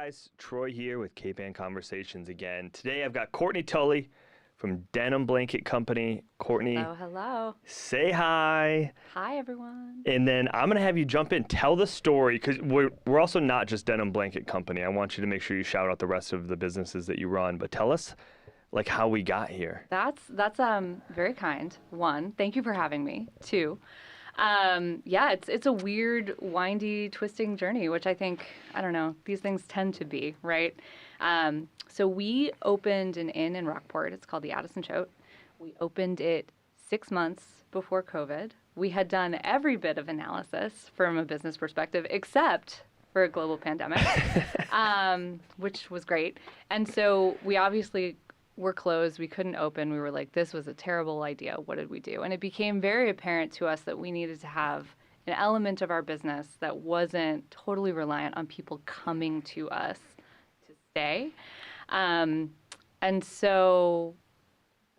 guys, Troy here with Cape Ann Conversations again. Today I've got Courtney Tulley from Denim Blanket Company. Courtney, Hello, hello. say hi. Hi, everyone. And then I'm going to have you jump in, tell the story, because we're also not just Denim Blanket Company. I want you to make sure you shout out the rest of the businesses that you run, but tell us like how we got here. That's very kind. One, thank you for having me. Two, it's a weird, windy, twisting journey, which I think, I don't know, these things tend to be, right? So we opened an inn in Rockport. It's called the Addison Choate. We opened it 6 months before COVID. We had done every bit of analysis from a business perspective, except for a global pandemic, which was great. And so we obviously were closed. We couldn't open. We were like, this was a terrible idea. What did we do? And it became very apparent to us that we needed to have an element of our business that wasn't totally reliant on people coming to us to stay. And so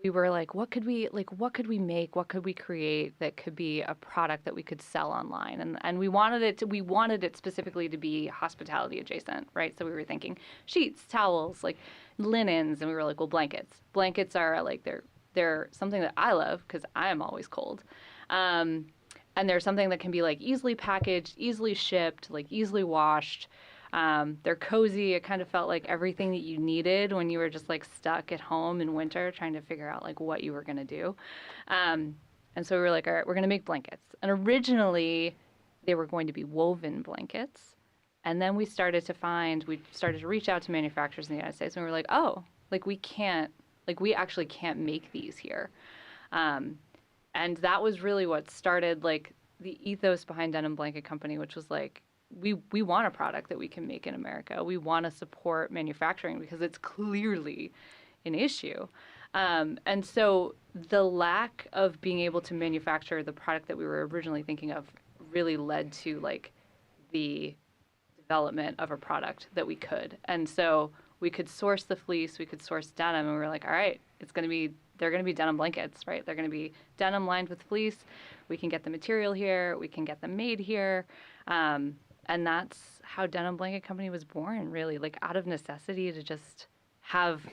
we were like, what could we make? What could we create that could be a product that we could sell online? And we wanted it specifically to be hospitality adjacent, right? So we were thinking sheets, towels, like linens, and we were like, well, blankets. Blankets are like they're something that I love because I am always cold. And they're something that can be like easily packaged, easily shipped, like easily washed. They're cozy. It kind of felt like everything that you needed when you were just like stuck at home in winter trying to figure out like what you were going to do. And so we were like, all right, we're going to make blankets. And originally they were going to be woven blankets. And then we started to reach out to manufacturers in the United States, and we were like, oh, like we actually can't make these here. And that was really what started like the ethos behind Denim Blanket Company, which was like, we want a product that we can make in America. We want to support manufacturing because it's clearly an issue. And so the lack of being able to manufacture the product that we were originally thinking of really led to like the development of a product that we could. And so we could source the fleece, we could source denim, and we were like, all right, they're going to be denim blankets, right? They're going to be denim lined with fleece. We can get the material here. We can get them made here. And that's how Denim Blanket Company was born, really, like out of necessity to just have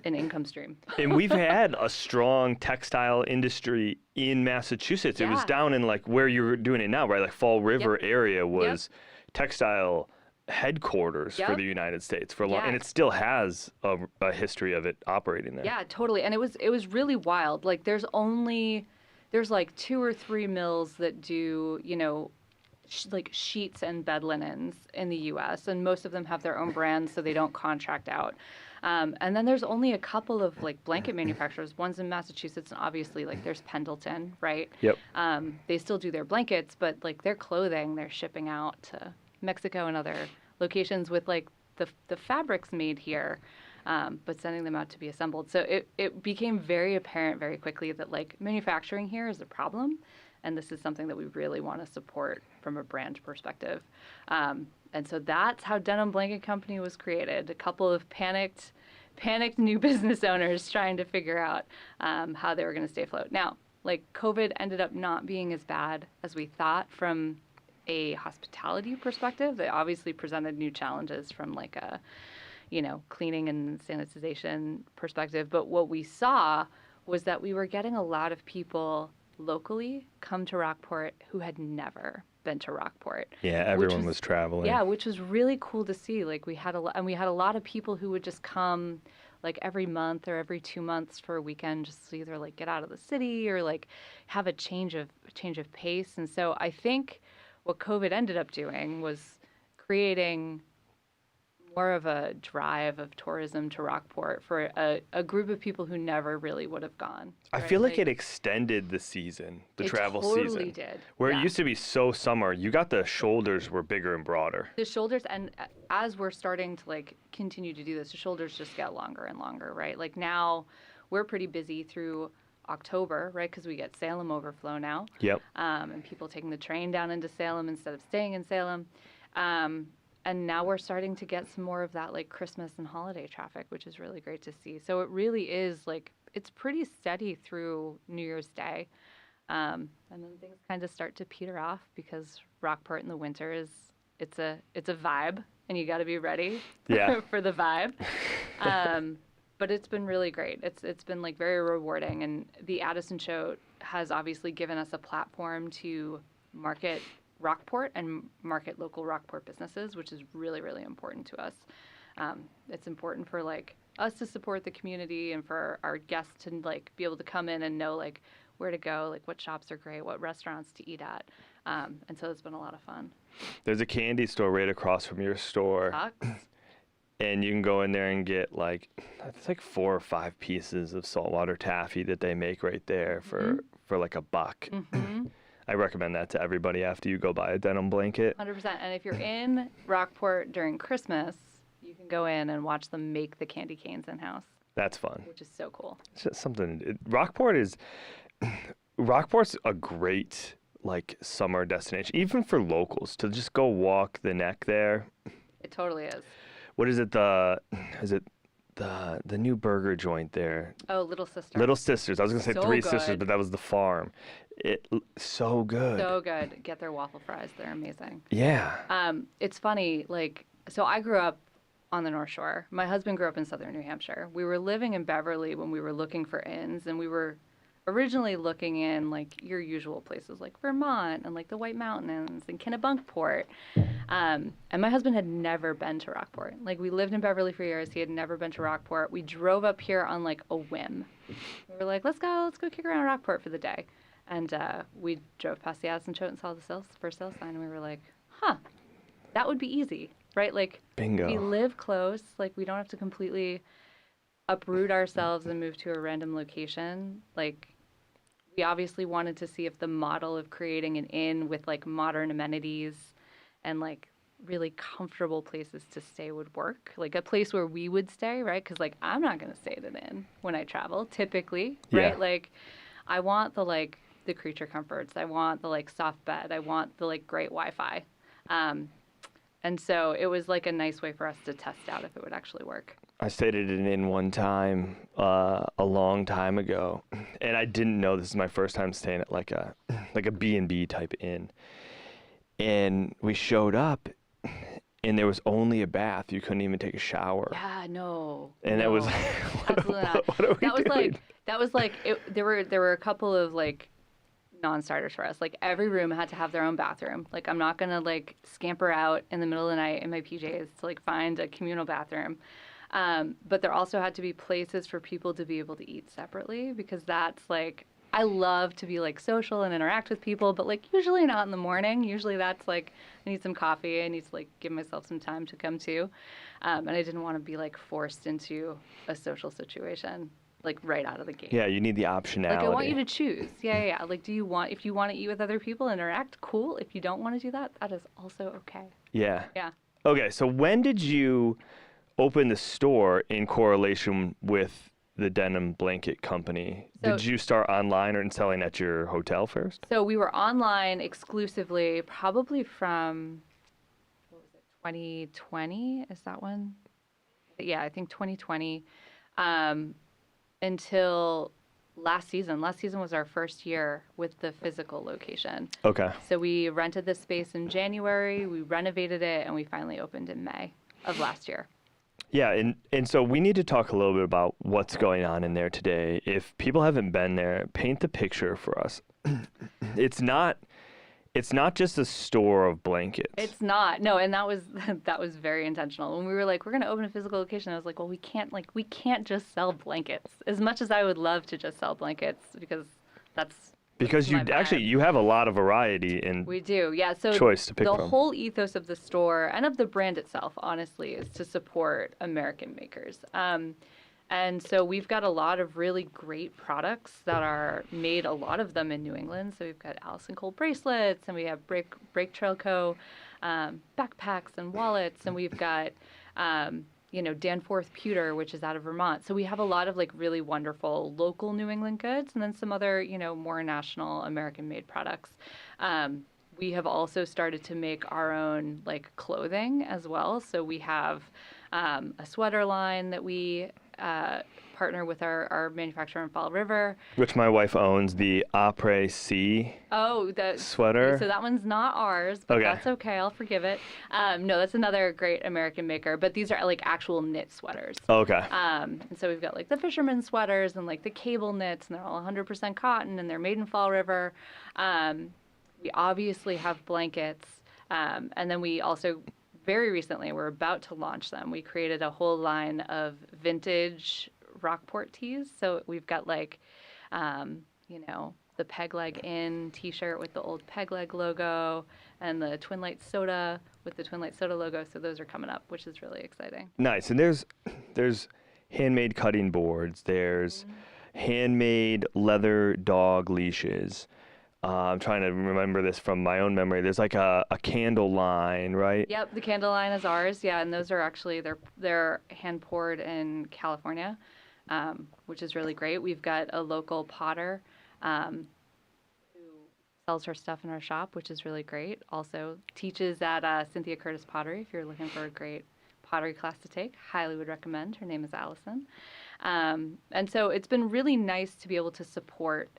an income stream. And we've had a strong textile industry in Massachusetts. Yeah. It was down in like where you're doing it now, right? Like Fall River area was textile headquarters for the United States for a long, and it still has a history of it operating there. Yeah, totally. And it was really wild. Like there's like 2 or 3 mills that do, like sheets and bed linens in the U.S., and most of them have their own brands, so they don't contract out. And then there's only a couple of like blanket manufacturers. One's in Massachusetts, and obviously like there's Pendleton, right? Yep. They still do their blankets, but like their clothing, they're shipping out to Mexico and other locations with like the fabrics made here, but sending them out to be assembled. So it became very apparent very quickly that like manufacturing here is a problem. And this is something that we really want to support from a brand perspective. And so that's how Denim Blanket Company was created. A couple of panicked new business owners trying to figure out how they were going to stay afloat. Now, like COVID ended up not being as bad as we thought from a hospitality perspective. They obviously presented new challenges from like a, cleaning and sanitization perspective. But what we saw was that we were getting a lot of people locally come to Rockport who had never been to Rockport. Yeah, everyone was traveling. Yeah, which was really cool to see. Like we had a lot of people who would just come like every month or every 2 months for a weekend, just to either like get out of the city or like have a change of pace. And so I think what COVID ended up doing was creating more of a drive of tourism to Rockport for a group of people who never really would have gone. I feel like it extended the season, the travel totally season. Did. Where it used to be so summer, you got the shoulders were bigger and broader. The shoulders, and as we're starting to like continue to do this, the shoulders just get longer and longer, right? Like now we're pretty busy through October, right? Because we get Salem overflow now. Yep. And people taking the train down into Salem instead of staying in Salem. And now we're starting to get some more of that like Christmas and holiday traffic, which is really great to see. So it really is like, it's pretty steady through New Year's Day. And then things kind of start to peter off because Rockport in the winter is it's a vibe, and you got to be ready Yeah. for the vibe. But it's been really great. It's been like very rewarding, and the Addison Choate has obviously given us a platform to market Rockport and market local Rockport businesses, which is really, really important to us. It's important for like us to support the community and for our guests to like be able to come in and know like where to go, like what shops are great, what restaurants to eat at. And so it's been a lot of fun. There's a candy store right across from your store. And you can go in there and get like, it's like 4 or 5 pieces of saltwater taffy that they make right there for like $1. I recommend that to everybody after you go buy a denim blanket. 100%. And if you're in Rockport during Christmas, you can go in and watch them make the candy canes in-house. That's fun. Which is so cool. It's just something. Rockport's a great like summer destination, even for locals to just go walk the neck there. It totally is. What is it? Is it the new burger joint there? Oh, Little Sisters. Little Sisters. I was gonna say So Three good. Sisters, but that was the farm. So good. So good. Get their waffle fries. They're amazing. Yeah. It's funny. Like, so I grew up on the North Shore. My husband grew up in southern New Hampshire. We were living in Beverly when we were looking for inns, and we were originally looking in like your usual places like Vermont and like the White Mountains and Kennebunkport. And my husband had never been to Rockport. Like we lived in Beverly for years. He had never been to Rockport. We drove up here on like a whim. We were like, let's go kick around Rockport for the day. And we drove past the Addison Choate and saw the for sale sign, and we were like, huh, that would be easy, right? Like, bingo. We live close. Like, we don't have to completely uproot ourselves and move to a random location. Like, we obviously wanted to see if the model of creating an inn with, like, modern amenities and, like, really comfortable places to stay would work. Like, a place where we would stay, right? Because, like, I'm not going to stay at an inn when I travel, typically, right? Yeah. Like, I want the, like, the creature comforts. I want the like soft bed. I want the like great Wi-Fi. And so it was like a nice way for us to test out if it would actually work. I stayed at an inn one time a long time ago, and I didn't know this is my first time staying at like a B&B type inn. And we showed up, and there was only a bath. You couldn't even take a shower. Yeah, no. And no, that was absolutely not. what are we doing? That was like there were a couple of like non-starters for us. Like every room had to have their own bathroom. Like I'm not gonna like scamper out in the middle of the night in my PJs to like find a communal bathroom. But there also had to be places for people to be able to eat separately, because that's like, I love to be like social and interact with people, but like usually not in the morning. Usually that's like, I need some coffee. I need to like give myself some time to come to. And I didn't want to be like forced into a social situation like right out of the gate. Yeah, you need the optionality. Like I want you to choose. Yeah. Like, if you want to eat with other people, interact, cool. If you don't want to do that, that is also okay. Yeah. Yeah. Okay, so when did you open the store in correlation with the Denim Blanket Company? So, did you start online or selling at your hotel first? So we were online exclusively probably from, what was it, 2020? Is that one? Yeah, I think 2020. Until last season. Last season was our first year with the physical location. Okay. So we rented this space in January, we renovated it, and we finally opened in May of last year. Yeah, and so we need to talk a little bit about what's going on in there today. If people haven't been there, paint the picture for us. It's not just a store of blankets. It's not. No, and that was very intentional. When we were like, we're going to open a physical location, I was like, well, we can't just sell blankets. As much as I would love to just sell blankets, because you have a lot of variety and we do. Yeah, so choice to pick from. The whole ethos of the store and of the brand itself, honestly, is to support American makers. And so we've got a lot of really great products that are made, a lot of them in New England. So we've got Addison Choate bracelets, and we have Break Trail Co. Backpacks and wallets, and we've got Danforth pewter, which is out of Vermont. So we have a lot of like really wonderful local New England goods, and then some other more national American-made products. We have also started to make our own like clothing as well. So we have a sweater line that we partner with our manufacturer in Fall River. Which my wife owns, the Après Ski sweater. So that one's not ours, but that's okay. I'll forgive it. No, that's another great American maker. But these are like actual knit sweaters. Okay. And so we've got like the fisherman sweaters and like the cable knits, and they're all 100% cotton, and they're made in Fall River. We obviously have blankets. And then we also, very recently, we're about to launch them. We created a whole line of vintage Rockport tees. So we've got like, the Peg Leg In t-shirt with the old Peg Leg logo, and the Twin Light Soda with the Twin Light Soda logo. So those are coming up, which is really exciting. Nice. And there's handmade cutting boards. There's handmade leather dog leashes. I'm trying to remember this from my own memory. There's like a candle line, right? Yep, the candle line is ours. Yeah, and those are actually they're hand poured in California, which is really great. We've got a local potter who sells her stuff in our shop, which is really great. Also teaches at Cynthia Curtis Pottery. If you're looking for a great pottery class to take, highly would recommend. Her name is Allison. And so it's been really nice to be able to support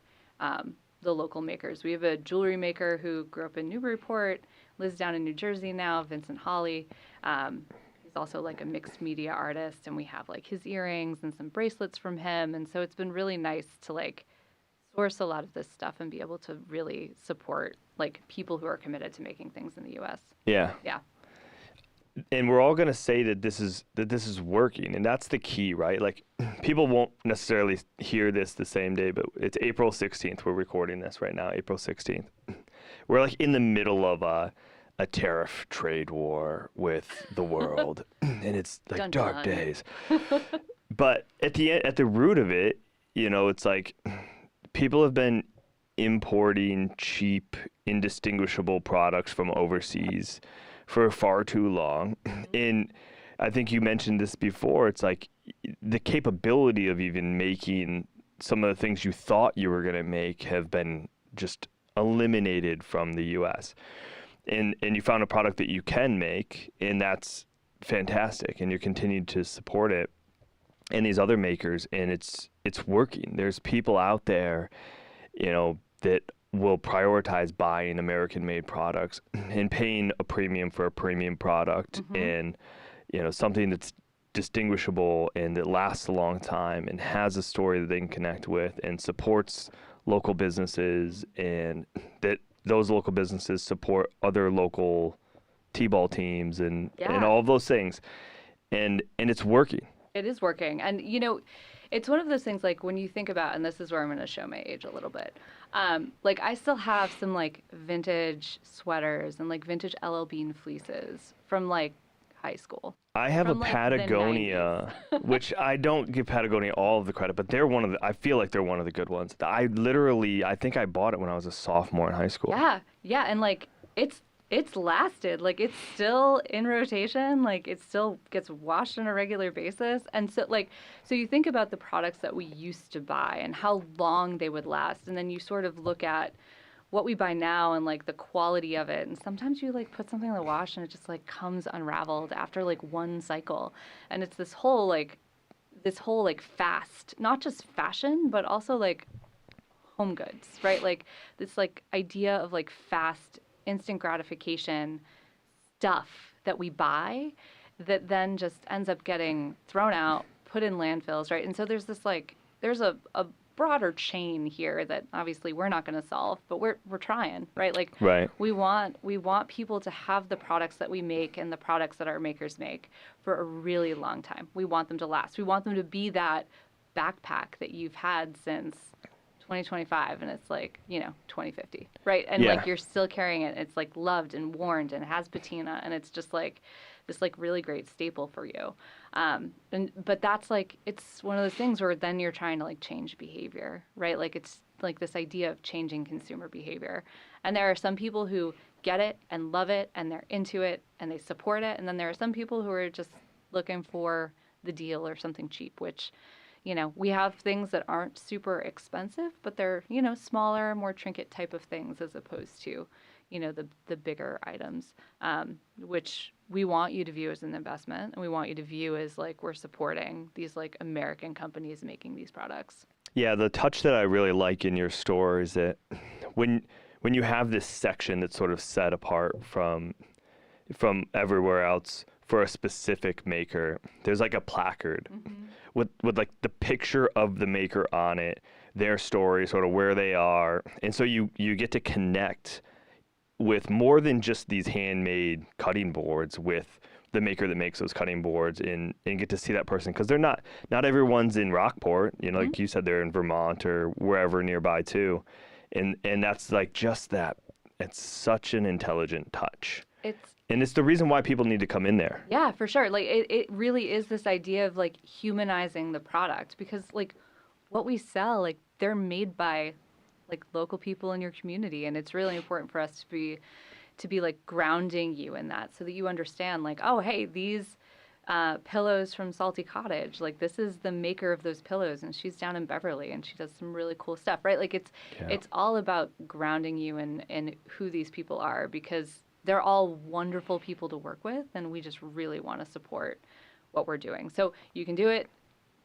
the local makers. We have a jewelry maker who grew up in Newburyport, lives down in New Jersey now, Vincent Hawley. He's also like a mixed media artist, and we have like his earrings and some bracelets from him. And so it's been really nice to like source a lot of this stuff and be able to really support like people who are committed to making things in the U.S. Yeah. Yeah. And we're all going to say that this is working, and that's the key, right? Like, people won't necessarily hear this the same day, but it's April 16th. We're recording this right now, April 16th. We're like in the middle of a tariff trade war with the world, and it's like Dun, dark dun. days. But at the root of it, it's like people have been importing cheap, indistinguishable products from overseas for far too long. And I think you mentioned this before. It's like the capability of even making some of the things you thought you were going to make have been just eliminated from the U.S. And you found a product that you can make, and that's fantastic. And you're continuing to support it and these other makers, and it's working. There's people out there, that will prioritize buying American-made products and paying a premium for a premium product, and something that's distinguishable and that lasts a long time and has a story that they can connect with and supports local businesses, and that those local businesses support other local t-ball teams and all of those things, and it's working. It is working. And, it's one of those things, like, when you think about, and this is where I'm going to show my age a little bit, like, I still have some, like, vintage sweaters and, like, vintage LL Bean fleeces from, like, high school. I have from, a like, Patagonia, which I don't give Patagonia all of the credit, but I feel like they're one of the good ones. I think I bought it when I was a sophomore in high school. Yeah, and, like, it's lasted. Like, it's still in rotation. Like, it still gets washed on a regular basis. And so, like, so you think about the products that we used to buy and how long they would last. And then you sort of look at what we buy now and, like, the quality of it. And sometimes you, like, put something in the wash and it just, like, comes unraveled after, like, one cycle. And it's this whole fast, not just fashion, but also, like, home goods, right? Like, this, like, idea of, like, fast, instant gratification stuff that we buy that then just ends up getting thrown out, put in landfills, right? And so there's this there's a broader chain here that obviously we're not going to solve, but we're trying, right? Like, right. we want people to have the products that we make and the products that our makers make for a really long time. We want them to last. We want them to be that backpack that you've had since 2025, and it's like 2050, right? And like you're still carrying it. It's like loved and worn and has patina, and it's just like this like really great staple for you. But that's like, it's one of those things where then you're trying to like change behavior, right? Like, it's like this idea of changing consumer behavior. And there are some people who get it and love it and they're into it and they support it, and then there are some people who are just looking for the deal or something cheap, which we have things that aren't super expensive, but they're, smaller, more trinket type of things as opposed to, the bigger items, which we want you to view as an investment, and we want you to view as like we're supporting these like American companies making these products. Yeah, the touch that I really like in your store is that when you have this section that's sort of set apart from everywhere else for a specific maker, there's like a placard with like the picture of the maker on it, their story, sort of where they are. And so you get to connect with more than just these handmade cutting boards with the maker that makes those cutting boards, and get to see that person, because they're not everyone's in Rockport, like you said, they're in Vermont or wherever nearby too. And that's like just that. It's such an intelligent touch. And it's the reason why people need to come in there. Yeah, for sure. Like it really is this idea of like humanizing the product, because like what we sell, like they're made by like local people in your community, and it's really important for us to be like grounding you in that, so that you understand like, oh, hey, these pillows from Salty Cottage, like this is the maker of those pillows, and she's down in Beverly and she does some really cool stuff, right? Like it's all about grounding you in who these people are, because they're all wonderful people to work with, and we just really want to support what we're doing. So you can do it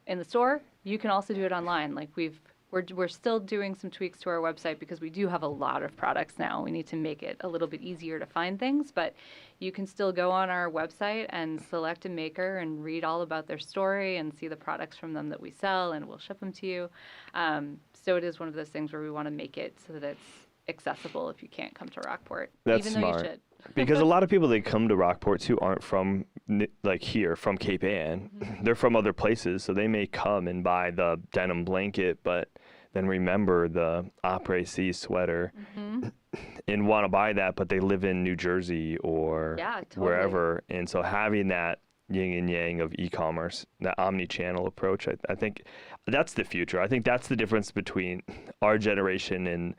in the store. You can also do it online. Like we're still doing some tweaks to our website, because we do have a lot of products now. We need to make it a little bit easier to find things, but you can still go on our website and select a maker and read all about their story and see the products from them that we sell, and we'll ship them to you. So it is one of those things where we want to make it so that it's accessible if you can't come to Rockport. That's even smart. Though you should. Because a lot of people that come to Rockport too aren't from like here, from Cape Ann. They're from other places, so they may come and buy the denim blanket, but then remember the après-ski sweater and want to buy that, but they live in New Jersey or wherever. And so having that yin and yang of e-commerce, that omni-channel approach, I think that's the future. I think that's the difference between our generation and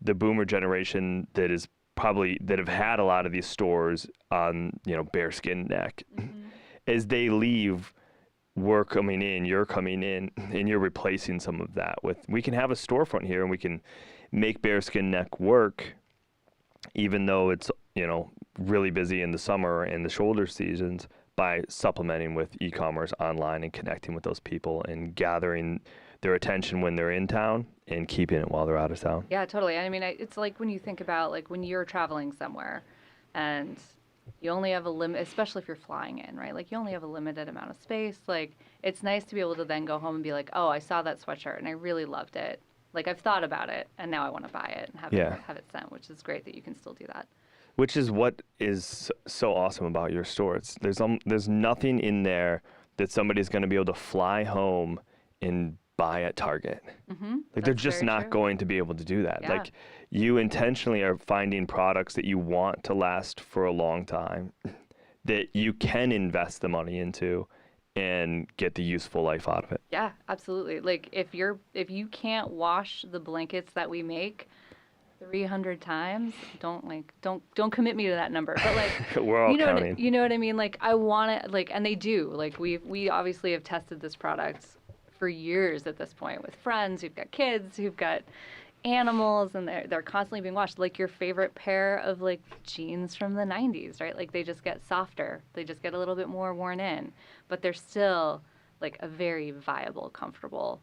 the boomer generation that have had a lot of these stores on, bearskin neck. As they leave, we're coming in, you're coming in, and you're replacing some of that with, we can have a storefront here and we can make bearskin neck work, even though it's, really busy in the summer and the shoulder seasons, by supplementing with e-commerce online and connecting with those people and gathering their attention when they're in town and keeping it while they're out of town. Yeah, totally. I mean, it's like when you think about like when you're traveling somewhere and you only have a limit, especially if you're flying in, right? Like you only have a limited amount of space. Like it's nice to be able to then go home and be like, oh, I saw that sweatshirt and I really loved it. Like I've thought about it and now I want to buy it and have it sent, which is great that you can still do that. Which is what is so awesome about your store. There's nothing in there that somebody's going to be able to fly home and buy at Target. Like they're just not going to be able to do that. Yeah. Like you intentionally are finding products that you want to last for a long time, that you can invest the money into and get the useful life out of it. Yeah, absolutely. Like if you can't wash the blankets that we make 300 times, don't commit me to that number, but like we're all counting. You know what I mean? Like I want it, like, and they do. Like we obviously have tested this product for years at this point with friends who've got kids, who've got animals, and they're constantly being washed. Like your favorite pair of like jeans from the 90s, right? Like they just get softer, they just get a little bit more worn in, but they're still like a very viable, comfortable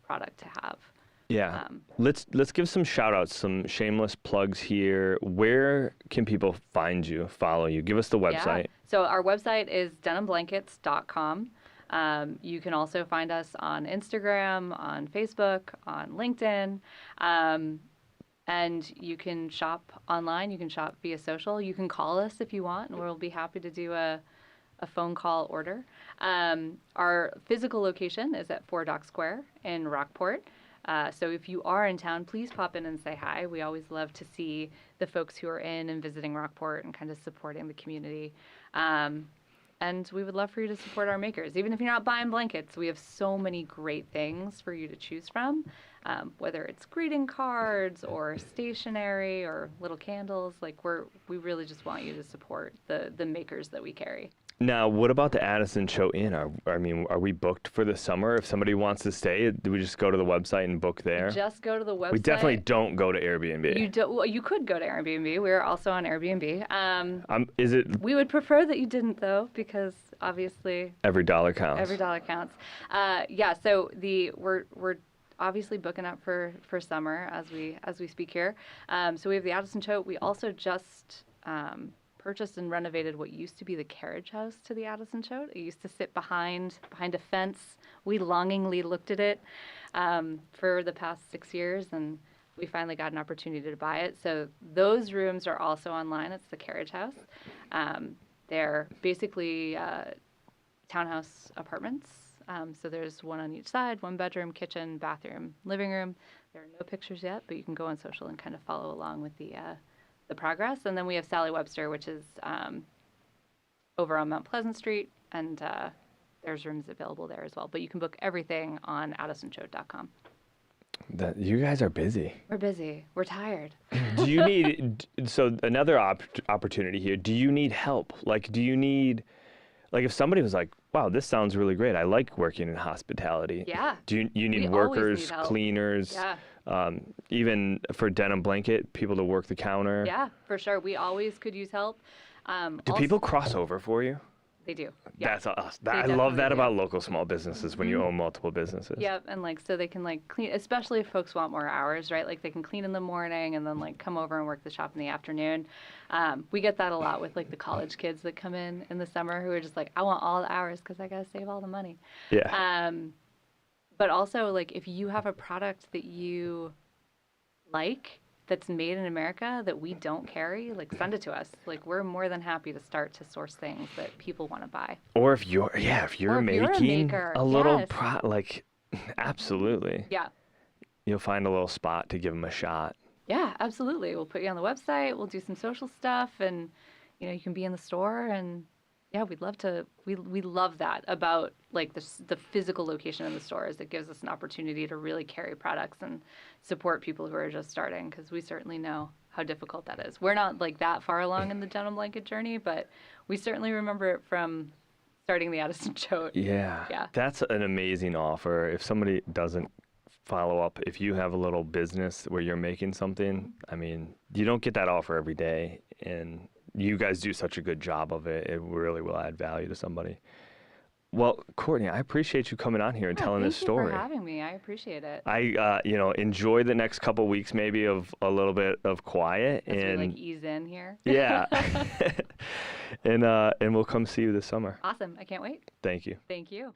product to have. Yeah. Let's give some shout outs, some shameless plugs here. Where can people find you, follow you? Give us the website. Yeah. So our website is denimblankets.com. You can also find us on Instagram, on Facebook, on LinkedIn. And you can shop online. You can shop via social. You can call us if you want, and we'll be happy to do a phone call order. Our physical location is at 4 Dock Square in Rockport. So if you are in town, please pop in and say hi. We always love to see the folks who are in and visiting Rockport and kind of supporting the community. And we would love for you to support our makers. Even if you're not buying blankets, we have so many great things for you to choose from, whether it's greeting cards or stationery or little candles. Like we really just want you to support the makers that we carry. Now, what about the Addison Choate Inn? Are we booked for the summer? If somebody wants to stay, do we just go to the website and book there? Just go to the website. We definitely don't go to Airbnb. Well, you could go to Airbnb. We're also on Airbnb. Is it? We would prefer that you didn't, though, because obviously Every dollar counts. every dollar counts. Yeah. So we're obviously booking up for summer as we speak here. So we have the Addison Choate. We also just purchased and renovated what used to be the carriage house to the Addison Choate. It used to sit behind a fence. We longingly looked at it for the past 6 years, and we finally got an opportunity to buy it. So those rooms are also online. It's the carriage house. They're basically townhouse apartments. So there's one on each side, 1 bedroom, kitchen, bathroom, living room. There are no pictures yet, but you can go on social and kind of follow along with the progress. And then we have Sally Webster, which is over on Mount Pleasant Street, and there's rooms available there as well. But you can book everything on addisonchoate.com. You guys are busy. We're busy. We're tired. Do you need, so another opportunity here, do you need help? Like, do you need, like if somebody was like, wow, this sounds really great. I like working in hospitality. Yeah. Do you need We workers, always need help. cleaners? Yeah. Even for Denim Blanket, people to work the counter? Yeah, for sure. We always could use help. Do people cross over for you? They do. Yeah. That's us. They I love that definitely do. about local small businesses when you own multiple businesses. Yep, and so they can clean, especially if folks want more hours, right? Like they can clean in the morning and then come over and work the shop in the afternoon. We get that a lot with the college kids that come in the summer who are just I want all the hours because I gotta save all the money. Yeah. But also if you have a product that you like that's made in America that we don't carry, send it to us. We're more than happy to start to source things that people want to buy. Or if you're making maker, a little yes. absolutely. Yeah. You'll find a little spot to give them a shot. Yeah, absolutely. We'll put you on the website. We'll do some social stuff, and you can be in the store. And yeah, we'd love to. We love that about the physical location of the stores. It gives us an opportunity to really carry products and support people who are just starting, because we certainly know how difficult that is. We're not that far along in the denim blanket journey, but we certainly remember it from starting the Addison Choate. Yeah. Yeah. That's an amazing offer. If somebody doesn't follow up, if you have a little business where you're making something, you don't get that offer every day, and you guys do such a good job of it. It really will add value to somebody. Well, Courtney, I appreciate you coming on here and telling this story. Thank you for having me. I appreciate it. I, enjoy the next couple weeks maybe of a little bit of quiet As and we ease in here. Yeah. And we'll come see you this summer. Awesome. I can't wait. Thank you. Thank you.